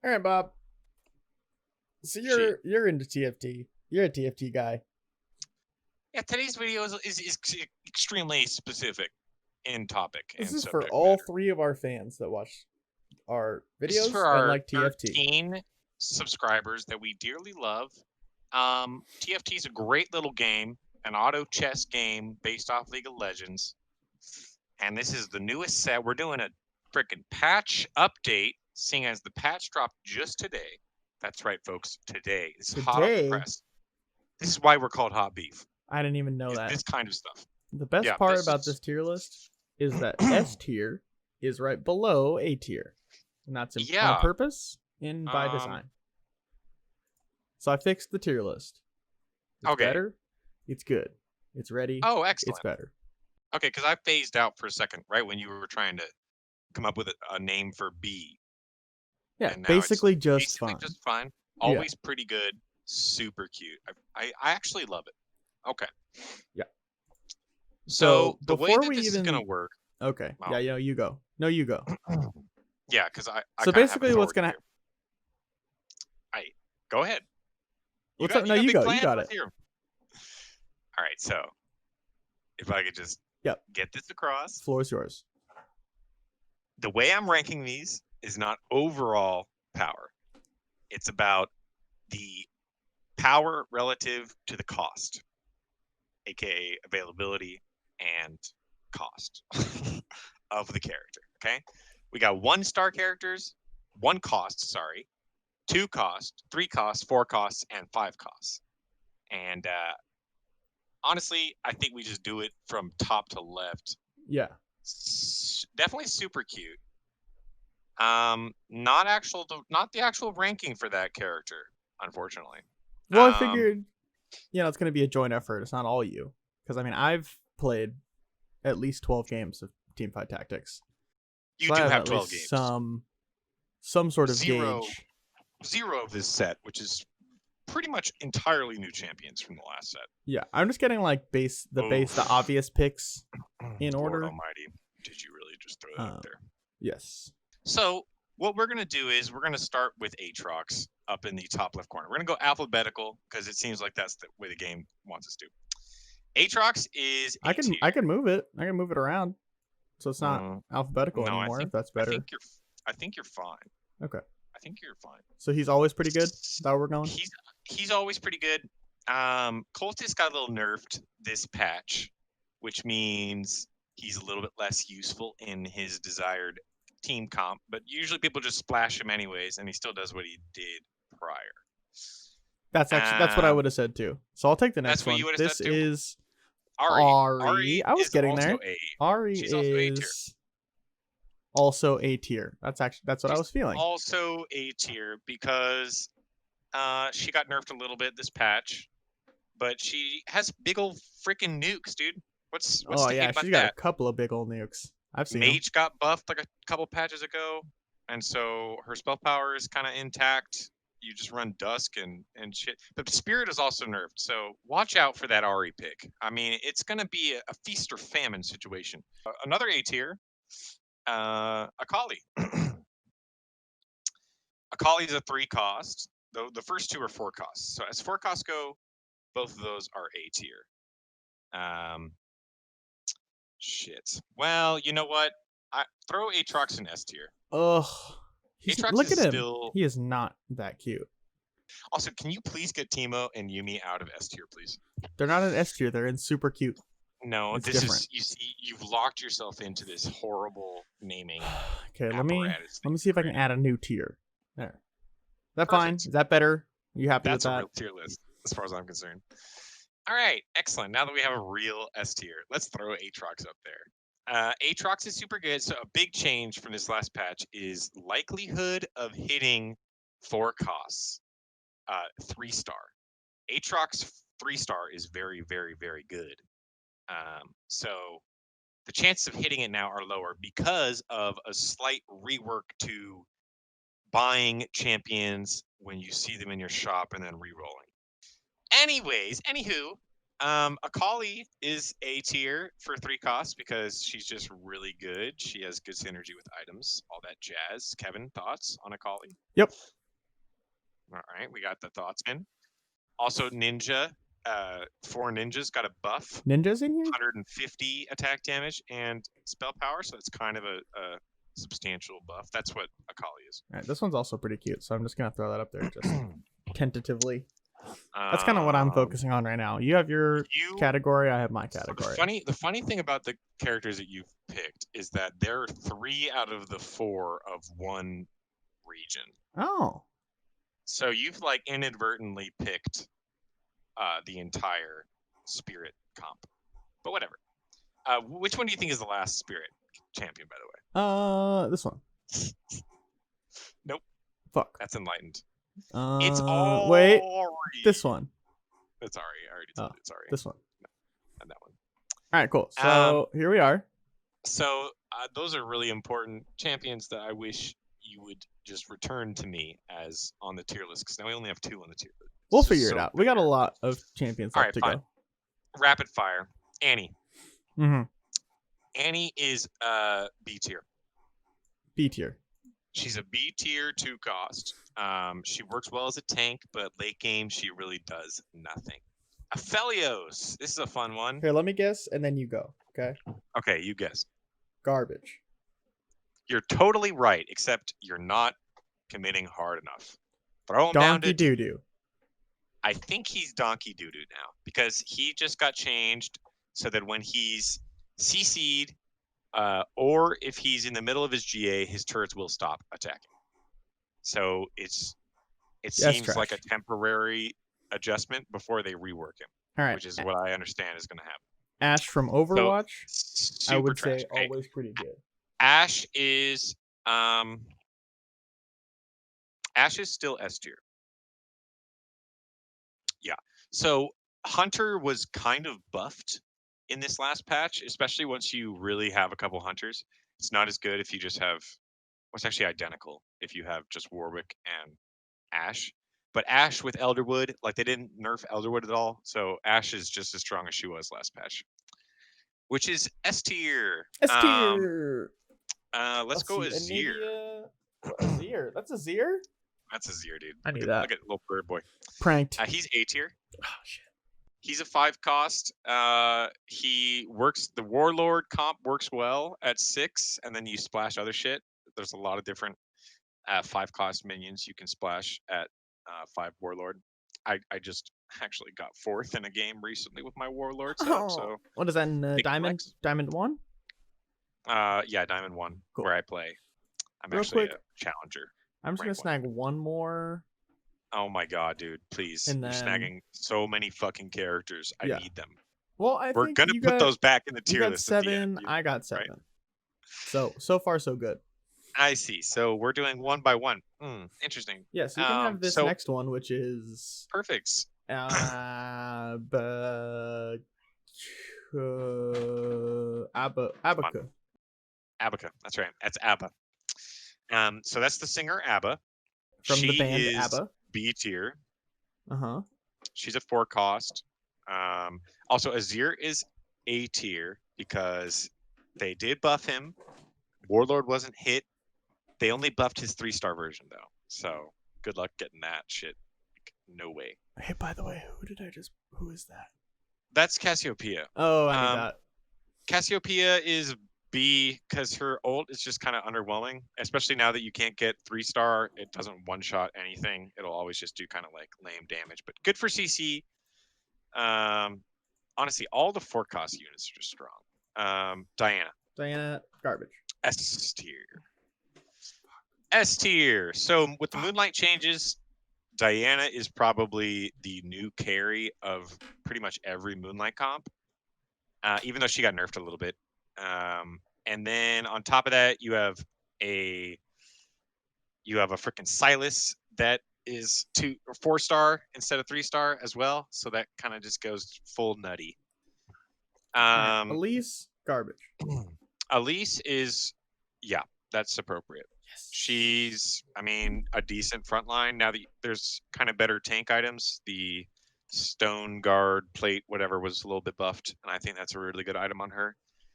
All right, Bob. So you're into TFT. You're a TFT guy. Yeah, today's video is extremely specific in topic This and is for subject all matter. 3 of our fans that watch our This is videos for and our like TFT. 13 subscribers that we dearly love. TFT is a great little game, an auto chess game based off League of Legends. And this is the newest set. We're doing a freaking patch update, seeing as the patch dropped just today. That's right, folks. Today. This is hot off the press. This is why we're called Hot Beef. I didn't even know that. This kind of stuff. The best part about this tier list is that S tier is right below A tier. And that's on purpose and by design. So I fixed the tier list. It's better. It's good. It's ready. Oh, excellent. It's better. Okay, because I phased out for a second, right, when you were trying to come up with a name for B. Yeah, basically just fine. Always pretty good. Super cute. I actually love it. Okay. Yeah. So the way that this is going to work. Okay. Wow. Yeah, you go. No, you go. Yeah, because I so basically what's going to happen. Go ahead. You go. You got it. All right, so if I could just get this across. The floor is yours. The way I'm ranking these is not overall power. It's about the power relative to the cost, aka availability and cost of the character. Okay, we got 1-star characters, 1 cost, 2 cost, 3 costs, 4 costs, and 5 costs. And honestly, I think we just do it from top to left. Yeah, definitely super cute. Not the actual ranking for that character, unfortunately. Well, I figured, it's going to be a joint effort. It's not all you, because I mean, I've played at least 12 games of Teamfight Tactics. You do have 12 games. Some sort of gauge. 0 of this set, which is pretty much entirely new champions from the last set. Yeah, I'm just getting like the obvious picks in order. Lord Almighty, did you really just throw that out there? Yes. So what we're gonna do is we're gonna start with Aatrox up in the top left corner. We're gonna go alphabetical because it seems like that's the way the game wants us to. Aatrox is. I can move it. I can move it around, so it's not alphabetical anymore. If that's better. I think you're fine. Okay. I think you're fine. So he's always pretty good. That we're going. He's always pretty good. Cultist got a little nerfed this patch, which means he's a little bit less useful in his desired team comp. But usually people just splash him anyways, and he still does what he did prior. That's what I would have said too. So I'll take the next one. This is Ari. I was getting there. Ari is also A tier. That's what I was feeling. Also A tier because she got nerfed a little bit this patch, but she has big old freaking nukes, dude. What's she's got a couple of big old nukes. I've seen Mage got buffed like a couple patches ago, and so her spell power is kind of intact. You just run Dusk and shit. But Spirit is also nerfed, so watch out for that Ari pick. I mean, it's going to be a feast or famine situation. Another A tier, Akali. Akali is a 3 cost. Though the first 2 are 4 costs. So as 4 costs go, both of those are A tier. Shit. Well, you know what? Throw Aatrox in S tier. Ugh. Look at him. He is not that cute. Also, can you please get Teemo and Yuumi out of S tier, please? They're not in S tier. They're in super cute. No, it's different. You see, you've locked yourself into this horrible naming. Okay, let me see if I can add a new tier. There. Is that fine? Is that better? You happy with that? That's a real tier list, as far as I'm concerned. All right, excellent. Now that we have a real S tier, let's throw Aatrox up there. Aatrox is super good. So a big change from this last patch is likelihood of hitting 4 costs. 3-star. Aatrox 3-star is very, very, very good. So the chances of hitting it now are lower because of a slight rework to buying champions when you see them in your shop and then re-rolling. Anywho, Akali is A tier for 3 costs because she's just really good. She has good synergy with items, all that jazz. Kevin, thoughts on Akali? Yep. All right, we got the thoughts in. Also, Ninja. 4 ninjas got a buff. Ninjas in here? 150 attack damage and spell power, so it's kind of a substantial buff. That's what Akali is. All right, this one's also pretty cute, so I'm just gonna throw that up there just tentatively. That's kind of what I'm focusing on right now. You have your category, I have my category. The funny thing about the characters that you've picked is that there are 3 out of the 4 of one region. Oh. So you've like inadvertently picked the entire spirit comp. But whatever. Which one do you think is the last spirit champion, by the way? This one. Nope. Fuck. That's enlightened. It's all wait. This one. It's Ari. I already told you it's Ari. This one. No, and that one. All right, cool. So here we are. So those are really important champions that I wish you would just return to me as on the tier list, because now we only have 2 on the tier list. We'll figure it out. We got a lot of champions left to go. Rapid fire. Annie. Mm-hmm. Annie is B tier. B tier. She's a B tier 2 cost. She works well as a tank, but late game she really does nothing. Aphelios. This is a fun one. Here, let me guess, and then you go. Okay. Okay, you guess. Garbage. You're totally right, except you're not committing hard enough. Throw him down to Donkey doo-doo. I think he's Donkey Doo-Doo now, because he just got changed so that when he's CC'd, or if he's in the middle of his GA, his turrets will stop attacking. So it seems like a temporary adjustment before they rework him. All right. Which is what I understand is going to happen. Ash from Overwatch, so, I would say always pretty good. Ash is still S tier. Yeah. So Hunter was kind of buffed in this last patch, especially once you really have a couple Hunters. It's not as good if you just have, well, it's actually identical if you have just Warwick and Ash. But Ash with Elderwood, like they didn't nerf Elderwood at all. So Ash is just as strong as she was last patch, which is S tier. S tier. Let's go Azir. Azir. That's Azir? That's Azir, dude. I knew that. Look at little bird boy. Pranked. He's A tier. Oh, shit. He's a 5 cost. He works, the Warlord comp works well at 6, and then you splash other shit. There's a lot of different 5 cost minions you can splash at 5 Warlord. I just actually got 4th in a game recently with my Warlord setup. So what is that in Diamond? Flex? Diamond 1? Yeah, Diamond 1, cool. Where I play. I'm actually a challenger. I'm just gonna snag one more. Oh my god, dude! Please, you're snagging so many fucking characters. I need them. Well, we're gonna put those back in the tier list. 7. I got 7. Right? So far so good. I see. So we're doing one by one. Interesting. Yes, you can have this next one, which is perfect. Abaca. Abaca. That's right. That's Abba. So that's the singer Abba. From the band Abba. B tier. Uh-huh. She's a 4 cost. Also Azir is A tier because they did buff him. Warlord wasn't hit. They only buffed his 3-star version though. So good luck getting that shit. No way. Hey, by the way, who is that? That's Cassiopeia. Oh, I knew that. Cassiopeia is B because her ult is just kind of underwhelming, especially now that you can't get 3-star. It doesn't one-shot anything. It'll always just do kind of like lame damage, but good for CC. Honestly, all the 4-cost units are just strong. Diana, garbage. S tier. S tier. So with the Moonlight changes, Diana is probably the new carry of pretty much every Moonlight comp, even though she got nerfed a little bit. And then on top of that, you have a freaking Silas that is 4-star instead of 3-star as well. So that kind of just goes full nutty. Elise, garbage. Elise is, yeah, that's appropriate. Yes. She's, I mean, a decent frontline. Now that there's kind of better tank items, the stone guard, plate, whatever was a little bit buffed, and I think that's a really good item on her.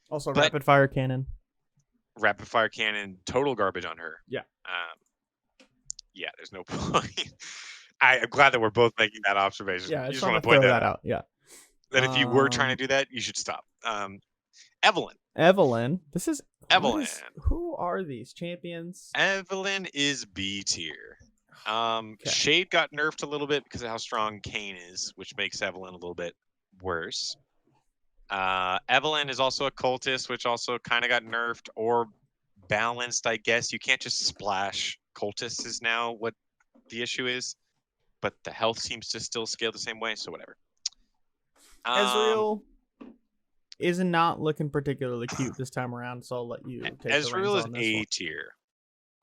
Also, rapid fire cannon. Rapid fire cannon, total garbage on her. Yeah. Yeah, there's no point. I'm glad that we're both making that observation. Yeah, I just just want to point throw that out. Yeah. That if you were trying to do that, you should stop. Evelyn. This is Evelyn. Who are these champions? Evelyn is B tier. Okay. Shade got nerfed a little bit because of how strong Kane is, which makes Evelyn a little bit worse. Evelyn is also a cultist, which also kind of got nerfed or balanced, I guess. You can't just splash. Cultists is now what the issue is, but the health seems to still scale the same way, so whatever. Ezreal is not looking particularly cute this time around, so I'll let you take Ezreal is on this A one. tier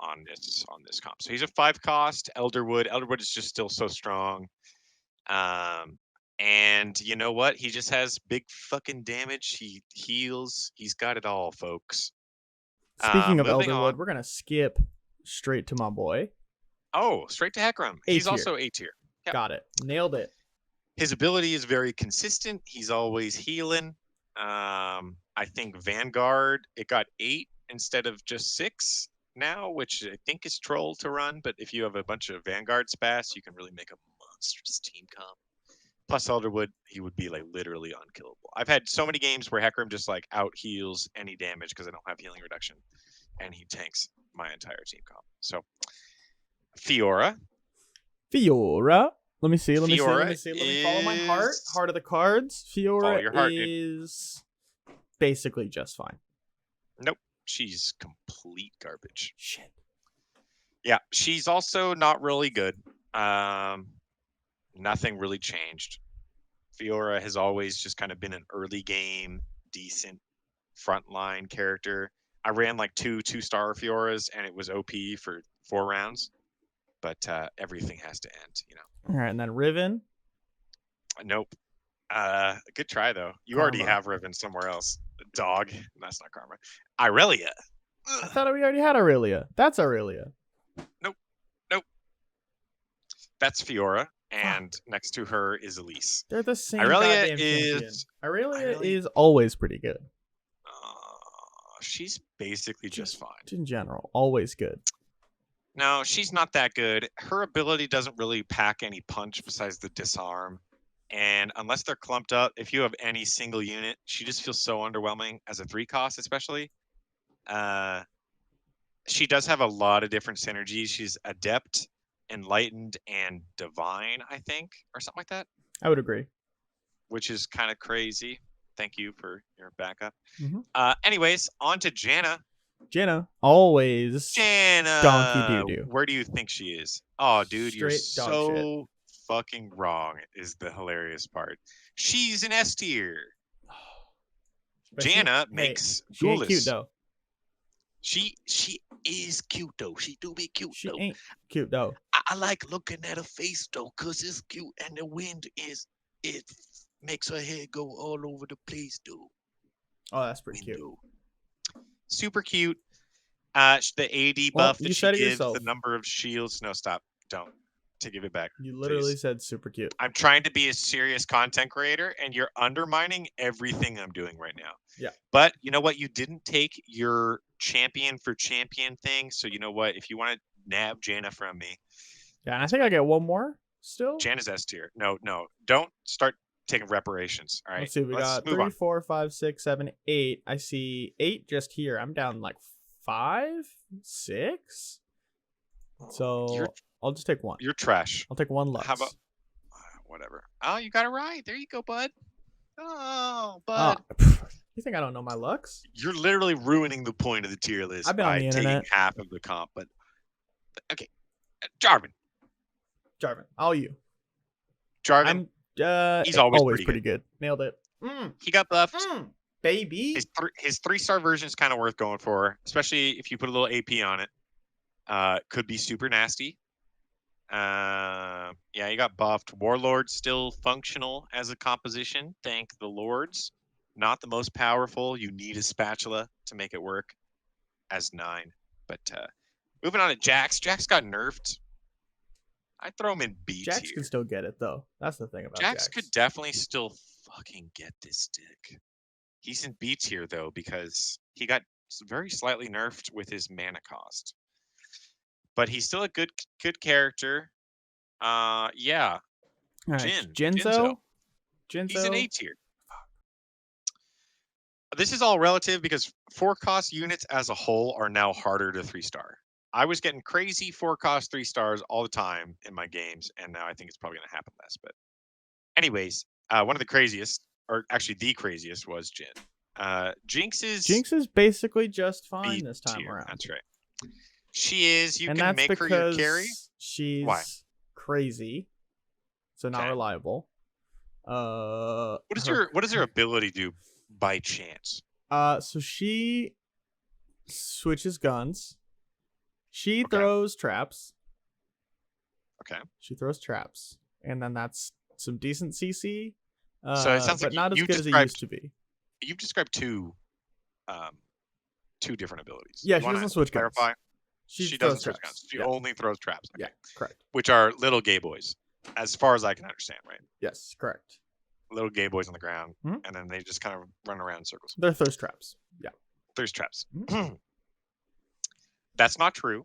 on this comp. So he's a 5 cost Elderwood. Elderwood is just still so strong. And you know what? He just has big fucking damage. He heals. He's got it all, folks. Speaking of Elderwood, we're gonna skip straight to my boy. Oh, straight to Hecarim. He's also A tier. Yep. Got it. Nailed it. His ability is very consistent. He's always healing. I think Vanguard, it got 8 instead of just 6 now, which I think is troll to run. But if you have a bunch of Vanguard spats, you can really make a monstrous team comp. Plus Elderwood, he would be like literally unkillable. I've had so many games where Hecarim just like out heals any damage because I don't have healing reduction, and he tanks my entire team comp. So Fiora. Let me see. Let me follow my heart. Heart of the cards. Fiora is basically just fine. Nope. She's complete garbage. Shit. Yeah, she's also not really good. Nothing really changed. Fiora has always just kind of been an early game, decent frontline character. I ran like 2-star Fioras, and it was OP for 4 rounds. But everything has to end, you know. All right, and then Riven. Nope. Good try though. You already have Riven somewhere else. Dog. That's not karma. Irelia. I thought we already had Irelia. That's Irelia. Nope. That's Fiora, and next to her is Elise. They're the same. Irelia is always pretty good. She's basically just fine. In general, always good. No, she's not that good. Her ability doesn't really pack any punch besides the disarm. And unless they're clumped up, if you have any single unit, she just feels so underwhelming as a 3 cost, especially. She does have a lot of different synergies. She's Adept, Enlightened, and Divine, I think, or something like that. I would agree. Which is kind of crazy. Thank you for your backup. Mm-hmm. Anyways, on to Janna. Always Janna, donkey doo-doo. Where do you think she is? Oh, dude, Straight you're so fucking wrong is the hilarious part. She's an S tier. Janna makes she ain't cute though. She is cute though. She do be cute she though. Ain't cute though. I like looking at her face though, cause it's cute, and the wind it makes her head go all over the place, dude. Oh, that's pretty cute. Super cute. The AD buff that she gives, the number of shields. No, stop. Don't. To give it back. You literally said super cute. I'm trying to be a serious content creator, and you're undermining everything I'm doing right now. Yeah. But you know what? You didn't take your champion for champion thing. So you know what? If you want to nab Janna from me. Yeah, and I think I get one more still. Janna's S tier. No. Don't start taking reparations. All right. Let's see. We got 3, 4, 5, 6, 7, 8. I see 8 just here. I'm down like 5, 6. So I'll just take 1. You're trash. I'll take 1 Lux. How about whatever? Oh, you got it right. There you go, bud. Oh, bud. You think I don't know my Lux? You're literally ruining the point of the tier list by taking half of the comp. But okay, Jarvan. All you. Jarvan. He's always pretty good. Nailed it. He got buffed. Baby. His 3-star version is kind of worth going for, especially if you put a little AP on it. Could be super nasty. Yeah, he got buffed. Warlord still functional as a composition. Thank the lords. Not the most powerful. You need a spatula to make it work as 9. But moving on to Jax. Jax got nerfed. I'd throw him in B Jax tier. can still get it though. That's the thing about Jax could definitely still fucking get this dick. He's in B tier though because he got very slightly nerfed with his mana cost, but he's still a good character. Yeah. All right, Jinzo. Jinzo. He's an A tier. This is all relative because 4-cost units as a whole are now harder to 3-star. I was getting crazy 4-cost 3 stars all the time in my games, and now I think it's probably going to happen less. But anyways, one of the craziest, or actually the craziest, was Jhin. Jinx is basically just fine this time around. That's right. She is. You and can that's make her your carry. She's crazy, so not reliable. What does her ability do by chance? So she switches guns. She throws traps. Okay. She throws traps, and then that's some decent CC. So it sounds but like not as good as it used to be. You've described two different abilities. Yeah, she doesn't switch guns. She doesn't switch guns. She only throws traps. Okay. Yeah, correct. Which are little gay boys, as far as I can understand, right? Yes, correct. Little gay boys on the ground, and then they just kind of run around in circles. They're thirst traps. Yeah. Thirst traps. That's not true.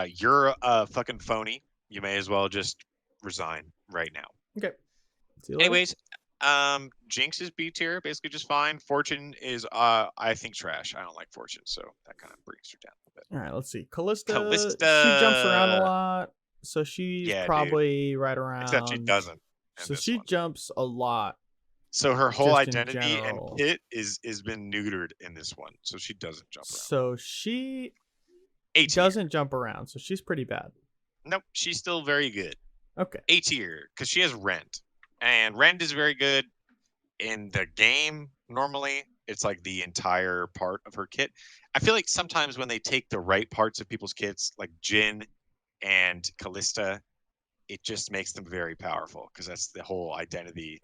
You're a fucking phony. You may as well just resign right now. Okay. Anyways, Jinx is B tier, basically just fine. Fortune is, I think, trash. I don't like Fortune, so that kind of brings her down a bit. All right, let's see. Callisto, she jumps around a lot, so she's probably right around. Except she doesn't. So she jumps a lot. So her whole identity and kit is been neutered in this one, so she doesn't jump around. So she doesn't jump around, so she's pretty bad. Nope, she's still very good. Okay. A tier, because she has Rend. And Rend is very good in the game. Normally, it's like the entire part of her kit. I feel like sometimes when they take the right parts of people's kits, like Jhin and Callisto, it just makes them very powerful because that's the whole identity.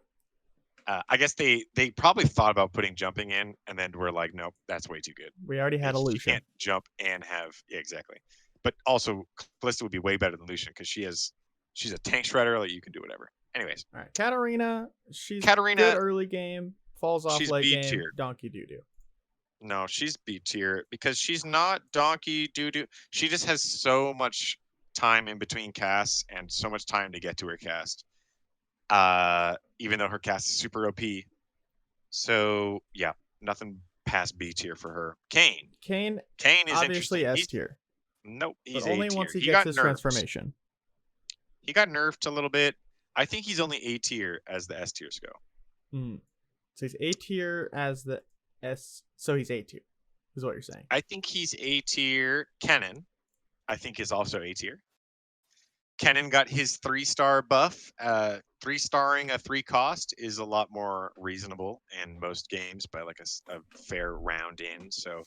I guess they probably thought about putting jumping in, and then we're like, nope, that's way too good. We already had a Lucian. You can't jump and have exactly. But also, Callisto would be way better than Lucian because she's a tank shredder. Like you can do whatever. Anyways, all right, Katarina, she's good early game, falls off late game, B-tier. donkey doo-doo. No, she's B tier because she's not donkey doo-doo. She just has so much time in between casts and so much time to get to her cast. Even though her cast is super OP. So yeah, nothing past B tier for her. Kane is obviously S tier. Nope, he's but only A-tier. Once he gets his transformation. He got nerfed a little bit. I think he's only A tier as the S tiers go. So he's A tier as the S. So he's A tier, is what you're saying. I think he's A tier. Kennen, I think, is also A tier. Kennen got his 3-star buff. 3-starring a 3-cost is a lot more reasonable in most games by like a fair round in. So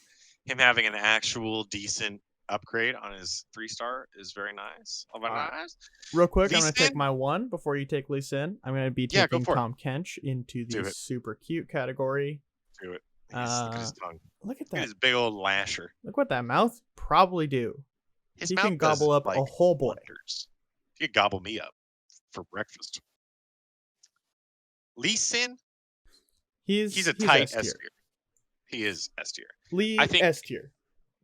him having an actual decent upgrade on his 3-star is very nice. Nice. Real quick, I'm going to take my 1 before you take Lee Sin. I'm going to be taking Tom Kench into the super cute category. Do it. Look at his tongue. Look at that. Look at his big old lasher. Look what that mouth probably do. He can gobble up a whole boy. Wonders. He could gobble me up for breakfast. Lee Sin, he's a tight S tier. He is S tier. Lee, I think S tier.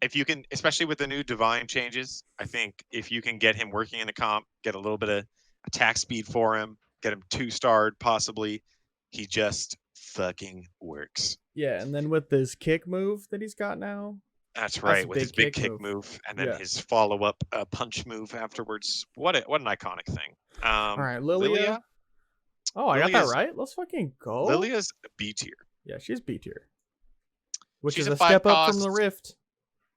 If you can, especially with the new divine changes, I think if you can get him working in the comp, get a little bit of attack speed for him, get him 2-starred possibly, he just fucking works. Yeah, and then with this kick move that he's got now. That's right, with his big kick move, and then his follow-up punch move afterwards. What an iconic thing. All right, Lilia. Oh, I got that right? Let's fucking go. Lilia's B tier. Yeah, she's B tier. Which is a step up from the Rift.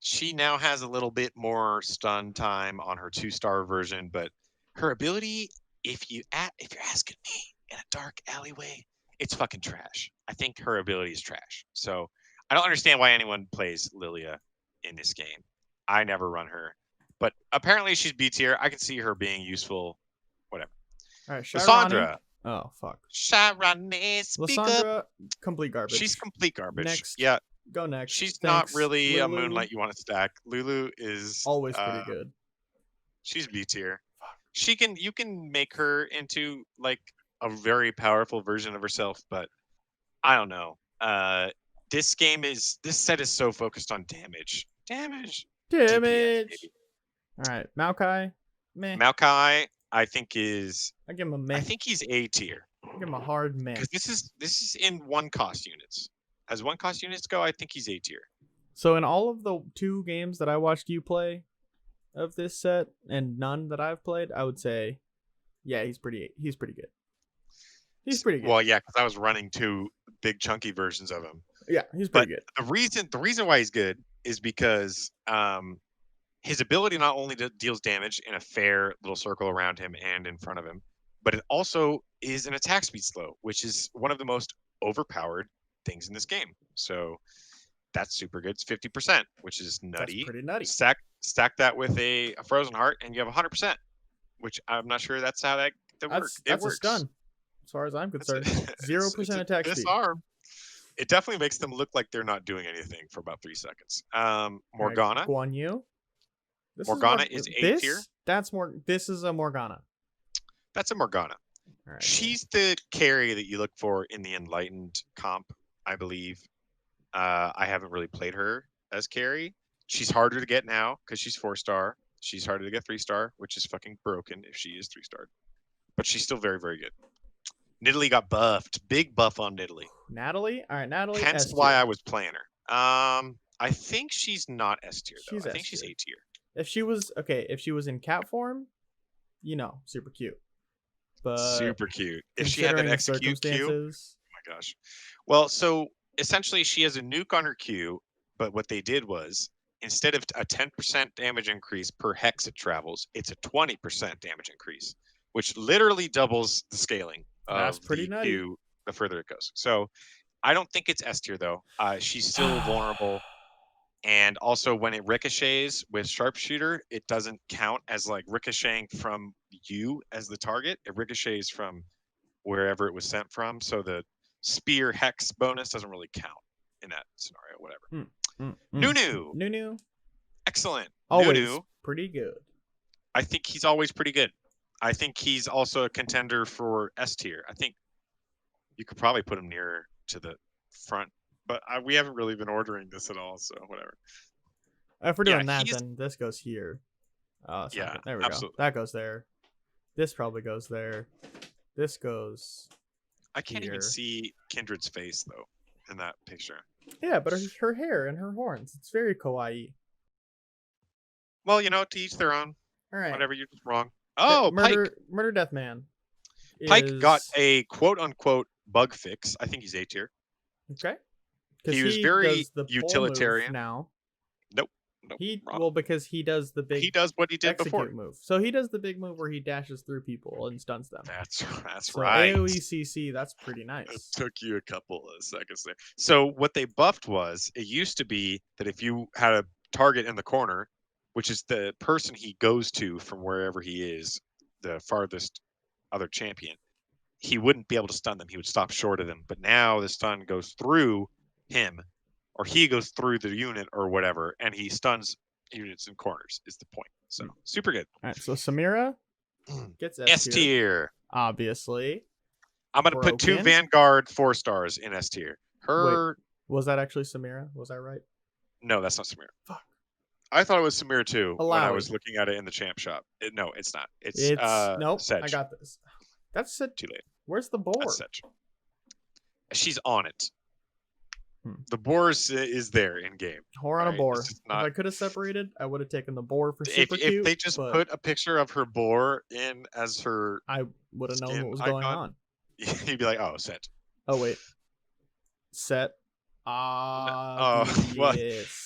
She now has a little bit more stun time on her 2-star version, but her ability, if you're asking me in a dark alleyway, it's fucking trash. I think her ability is trash. So I don't understand why anyone plays Lilia in this game. I never run her, but apparently she's B tier. I can see her being useful. Whatever. All right, Lissandra. Oh fuck. Lissandra, complete garbage. She's complete garbage. Next. Yeah. Go next. She's not really Lulu. A Moonlight you want to stack. Lulu is always pretty good. She's B tier. You can make her into like a very powerful version of herself, but I don't know. This set is so focused on damage. DPS, baby. All right, Maokai. Meh. Maokai, I think I give him a meh. I think he's A tier. I give him a hard meh. Because this is in 1-cost units. As 1-cost units go, I think he's A tier. So in all of the 2 games that I watched you play of this set, and none that I've played, I would say, yeah, he's pretty good. He's pretty good. Well, yeah, because I was running 2 big chunky versions of him. Yeah, he's pretty good. The reason why he's good is because his ability not only deals damage in a fair little circle around him and in front of him, but it also is an attack speed slow, which is one of the most overpowered things in this game. So that's super good. It's 50%, which is nutty. That's pretty nutty. Stack that with a frozen heart, and you have 100%, which I'm not sure that's how that works. That's a stun, as far as I'm concerned. 0% attack speed. Disarm. It definitely makes them look like they're not doing anything for about 3 seconds. Morgana. Guan Yu. Morgana is A tier. This is a Morgana. That's a Morgana. Right. She's the carry that you look for in the Enlightened comp, I believe. I haven't really played her as carry. She's harder to get now because she's 4-star. She's harder to get 3-star, which is fucking broken if she is 3-star. But she's still very, very good. Nidalee got buffed. Big buff on Nidalee. All right, Nidalee. Hence why I was playing her. I think she's not S tier though. I think she's A tier. If she was in cat form, super cute. But super cute. If she had an execute Q, oh my gosh. Well, so essentially she has a nuke on her Q, but what they did was instead of a 10% damage increase per hex it travels, it's a 20% damage increase, which literally doubles the scaling. That's pretty nutty. Q the further it goes. So I don't think it's S tier though. She's still vulnerable. And also when it ricochets with sharpshooter, it doesn't count as like ricocheting from you as the target. It ricochets from wherever it was sent from. So the spear hex bonus doesn't really count in that scenario, whatever. Nunu. Excellent. Always Nunu, pretty good. I think he's always pretty good. I think he's also a contender for S tier. I think you could probably put him nearer to the front. But we haven't really been ordering this at all, so whatever. If we're doing that, then this goes here. Yeah, there we absolutely. go. That goes there. This probably goes there. This goes I can't even see Kindred's face, though, in that picture. Yeah, but her hair and her horns. It's very kawaii. Well, to each their own. All right. Whatever, you're just wrong. Oh, Murder Death Man. Pike got a quote-unquote bug fix. I think he's A tier. Okay. He was very utilitarian. Now. Nope. Because he does the big. He does what he did before. Move. So he does the big move where he dashes through people and stuns them. That's so right. AOE CC, that's pretty nice. It took you a couple of seconds there. So what they buffed was it used to be that if you had a target in the corner, which is the person he goes to from wherever he is, the farthest other champion, he wouldn't be able to stun them. He would stop short of them. But now the stun goes through him, or he goes through the unit or whatever, and he stuns units in corners is the point. So super good. All right, so Samira gets S tier. Obviously. I'm gonna put 2 Vanguard 4-stars in S tier. Wait, was that actually Samira? Was I right? No, that's not Samira. Fuck. I thought it was Samira too when I was looking at it in the champ shop. No, it's not. It's nope. Sedge. I got this. That's too late. Where's the boar? That's Sedge. She's on it. The boar is there in game. Whore on a boar. If I could have separated, I would have taken the boar for super cute. If they just put a picture of her boar in as her, I would have known what was going on. You'd be like, oh, set. Oh wait, set. Well,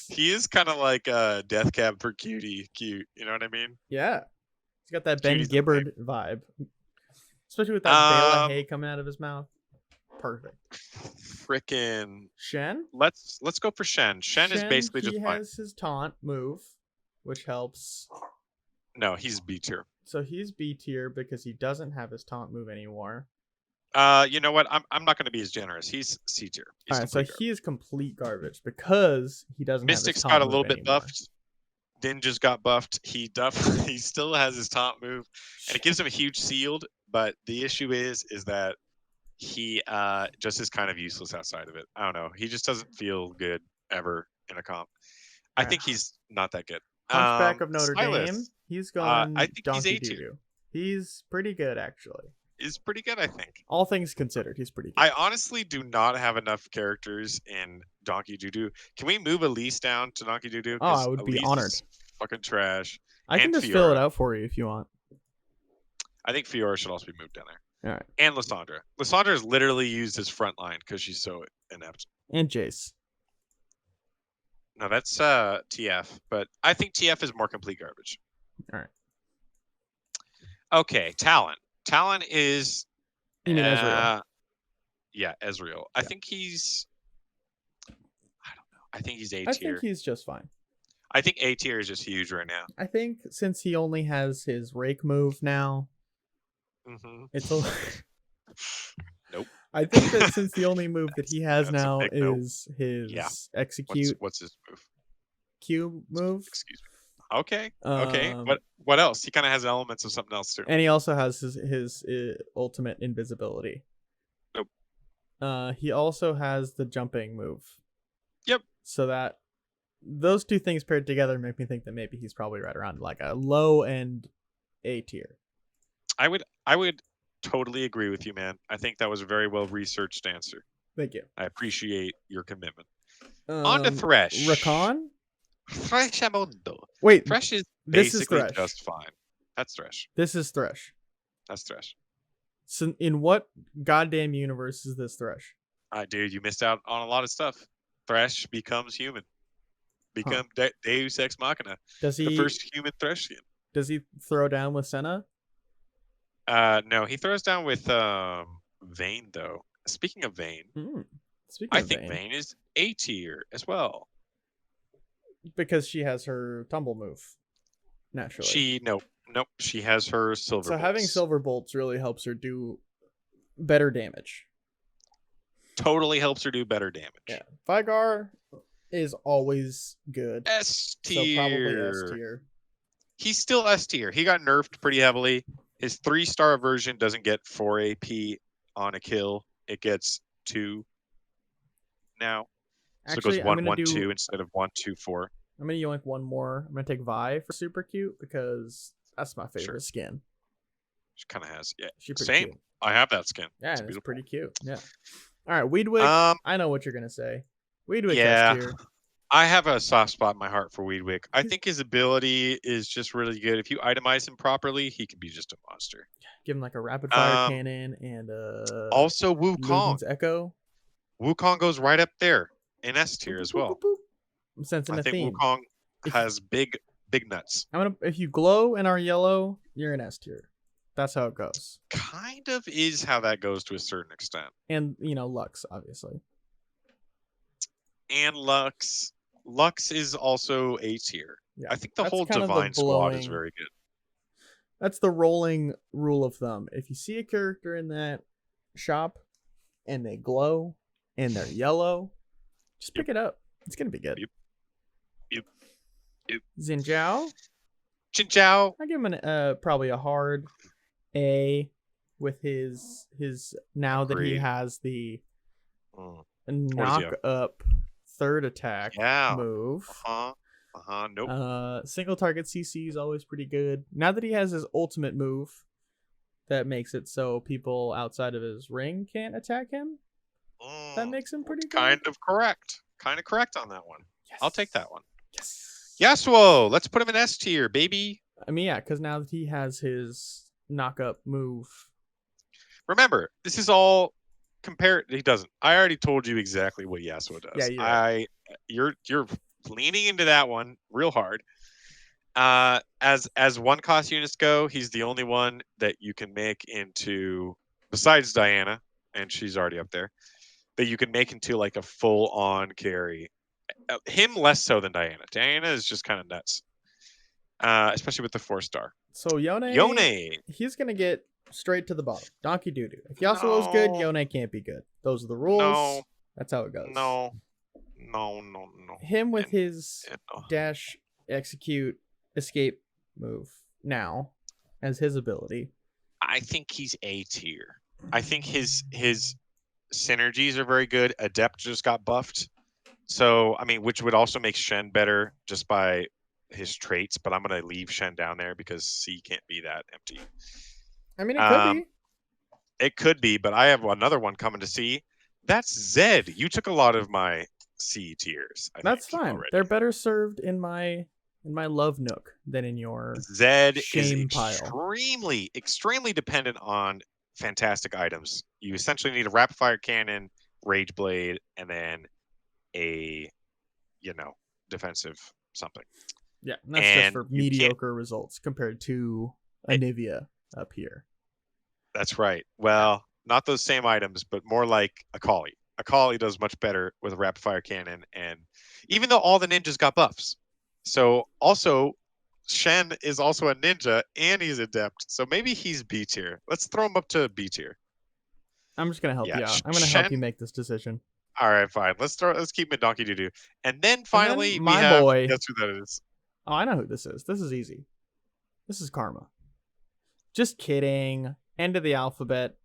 he is kind of like a death cab for cutie cute. You know what I mean? Yeah, he's got that Ben Gibbard vibe, especially with that bale of hay coming out of his mouth. Perfect. Frickin' Shen. Let's go for Shen. Shen is basically just fine. He has his taunt move, which helps. No, he's B tier. So he's B tier because he doesn't have his taunt move anymore. You know what? I'm not going to be as generous. He's C tier. All right, so he is complete garbage because he doesn't. Mystic's have his taunt got a little move bit anymore. buffed. Din just got buffed. He he still has his top move, and it gives him a huge shield. But the issue is that he just is kind of useless outside of it. I don't know. He just doesn't feel good ever in a comp. I think he's not that good. Hunchback of Notre Silas, Dame. He's gone I think donkey he's A tier. doo-doo. He's pretty good, actually. He's pretty good, I think. All things considered, he's pretty good. I honestly do not have enough characters in Donkey Doo-Doo. Can we move Elise down to Donkey Doo-Doo? Oh, I would be honored. Fucking trash. I can just fill it out for you if you want. I think Fiora should also be moved down there. All right. And Lysandra. Lysandra is literally used as frontline because she's so inept. And Jace. No, that's TF, but I think TF is more complete garbage. All right. Okay, Talon. Talon is... You mean Ezreal? Yeah, Ezreal. I think he's... I don't know. I think he's A tier. I think he's just fine. I think A tier is just huge right now. I think since he only has his rake move now, it's a... Nope. I think that since the only move that he has now is his execute. What's his move? Q move. Excuse me. Okay. Okay. What else? He kind of has elements of something else too. And he also has his ultimate invisibility. Nope. He also has the jumping move. Yep. So that those two things paired together make me think that maybe he's probably right around like a low end A tier. I would totally agree with you, man. I think that was a very well researched answer. Thank you. I appreciate your commitment. On to Thresh. Rakan? Threshamundo. Wait, Thresh is this is basically Thresh. just fine. That's Thresh. This is Thresh. That's Thresh. So in what goddamn universe is this Thresh? Dude, you missed out on a lot of stuff. Thresh becomes human. Become Deus Ex Machina. Does he? The first human Thresh skin. Does he throw down with Senna? No, he throws down with Vayne though. Speaking of Vayne, I think Vayne is A tier as well. Because she has her tumble move. Naturally. Nope. She has her silver bolts. Having silver bolts really helps her do better damage. Totally helps her do better damage. Yeah. Vigar is always good. S tier. So probably S tier. He's still S tier. He got nerfed pretty heavily. His 3-star version doesn't get 4 AP on a kill. It gets 2 now. So Actually, it goes 1-1-2 instead of 1-2-4. I'm going to yoink one more. I'm going to take Vi for super cute because that's my favorite skin. She kind of has. Yeah. Same. Cute. I have that skin. Yeah, it's pretty cute. Yeah. All right, Weedwick. I know what you're going to say. Weedwick S tier. I have a soft spot in my heart for Weedwick. I think his ability is just really good. If you itemize him properly, he can be just a monster. Give him like a rapid fire cannon and also Wukong. Echo. Wukong goes right up there in S tier as well. I'm sensing I think theme. Wukong has big nuts. If you glow and are yellow, you're in S tier. That's how it goes. Kind of is how that goes to a certain extent. And Lux, obviously. And Lux is also A tier. Yeah, I think the whole kind Divine squad is very good. That's the rolling rule of thumb. If you see a character in that shop and they glow and they're yellow, just pick it up. It's gonna be good. Yep. Xinjiao. I give him probably a hard A with his now that he has the knock up third attack move. Nope. Single target CC is always pretty good. Now that he has his ultimate move that makes it so people outside of his ring can't attack him, that makes him pretty good. Kind of correct on that one. Yes. I'll take that one. Yes. Yasuo, let's put him in S tier, baby. I mean, yeah, because now that he has his knock up move. Remember, this is all compared. He doesn't. I already told you exactly what Yasuo does. Yeah, you're leaning into that one real hard. As one cost units go, he's the only one that you can make into, besides Diana, and she's already up there, that you can make into like a full on carry. Him less so than Diana. Diana is just kind of nuts, especially with the 4-star. So Yone, he's gonna get straight to the bottom. Donkey doo-doo. If Yasuo's good, Yone can't be good. Those are the rules. No. That's how it goes. No. Him with his dash execute escape move now as his ability. I think he's A tier. I think his synergies are very good. Adept just got buffed. So, I mean, which would also make Shen better just by his traits, but I'm going to leave Shen down there because C can't be that empty. I mean, it could be. It could be, but I have another one coming to C. That's Zed. You took a lot of my C tiers. That's fine. Already. They're better served in my love nook than in your Zed shame is extremely dependent on fantastic items. You essentially need a rapid fire cannon, rage blade, and then a defensive something. Yeah, and that's just for mediocre results compared to Anivia up here. That's right. Well, not those same items, but more like Akali. Akali does much better with a rapid fire cannon, and even though all the ninjas got buffs. So also Shen is also a ninja and he's adept. So maybe he's B tier. Let's throw him up to B tier. I'm just gonna help you out. I'm gonna help you make this decision. All right, fine. Let's keep him donkey doo doo. And then finally we have boy. Guess who that is? Oh, I know who this is. This is easy. This is Karma. Just kidding. End of the alphabet.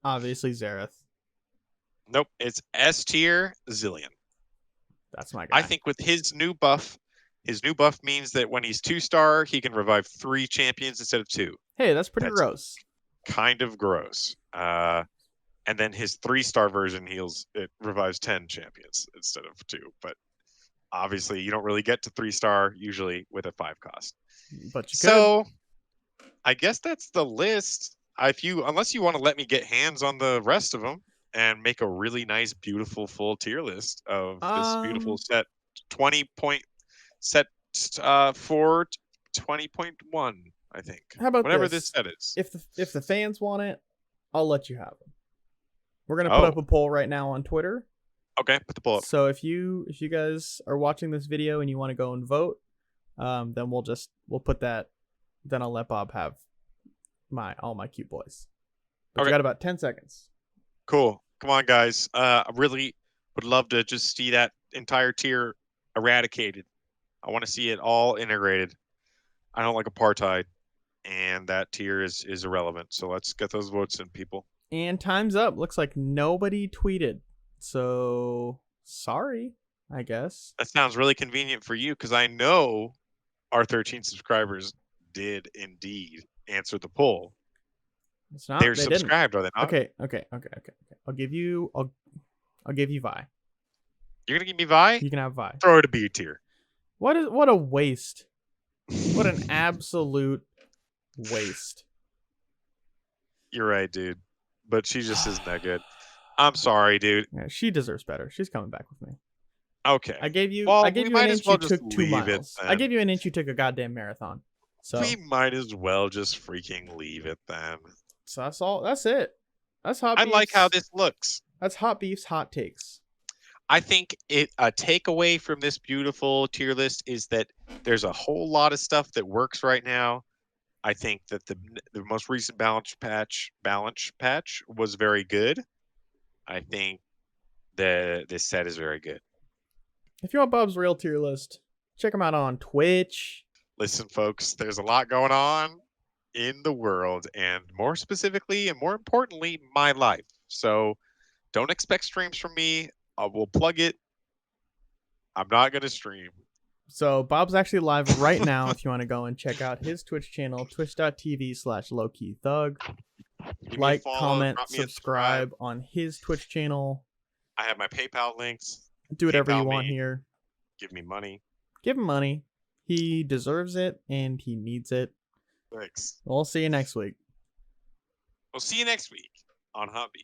Obviously Xerath. Nope, it's S tier Zillion. That's my guy. I think with his new buff means that when he's 2-star, he can revive 3 champions instead of 2. Hey, that's pretty gross. Kind of gross. And then his 3-star version it revives 10 champions instead of 2. But obviously, you don't really get to 3-star usually with a 5 cost. But you could. So I guess that's the list. Unless you want to let me get hands on the rest of them and make a really nice, beautiful, full tier list of this beautiful set, 20 point set for 20.1, I think. How about whatever this set is? If the fans want it, I'll let you have them. We're gonna put up a poll right now on Twitter. Okay, put the poll up. So if you guys are watching this video and you want to go and vote, then we'll put that. Then I'll let Bob have all my cute boys. But you got about 10 seconds. Cool. Come on, guys. I really would love to just see that entire tier eradicated. I want to see it all integrated. I don't like apartheid, and that tier is irrelevant. So let's get those votes in, people. And time's up. Looks like nobody tweeted. So sorry, I guess. That sounds really convenient for you because I know our 13 subscribers did indeed answer the poll. It's not. They're subscribed, are they not? Okay. I'll give you Vi. You're gonna give me Vi? You can have Vi. Throw it to B tier. What a waste. What an absolute waste. You're right, dude. But she just isn't that good. I'm sorry, dude. Yeah, she deserves better. She's coming back with me. Okay. I gave you an inch you took 2 miles. I gave you an inch you took a goddamn marathon. So we might as well just freaking leave it then. So that's all. That's it. That's Hot Beef's. I like how this looks. That's Hot Beef's hot takes. I think a takeaway from this beautiful tier list is that there's a whole lot of stuff that works right now. I think that the most recent balance patch was very good. I think this set is very good. If you want Bob's real tier list, check him out on Twitch. Listen, folks, there's a lot going on in the world, and more specifically and more importantly, my life. So don't expect streams from me. I will plug it. I'm not going to stream. So Bob's actually live right now if you want to go and check out his Twitch channel, twitch.tv/lowkeythug. Like, comment, subscribe on his Twitch channel. I have my PayPal links. Do whatever you want here. Give me money. Give him money. He deserves it and he needs it. Thanks. We'll see you next week. We'll see you next week on Hot Beef.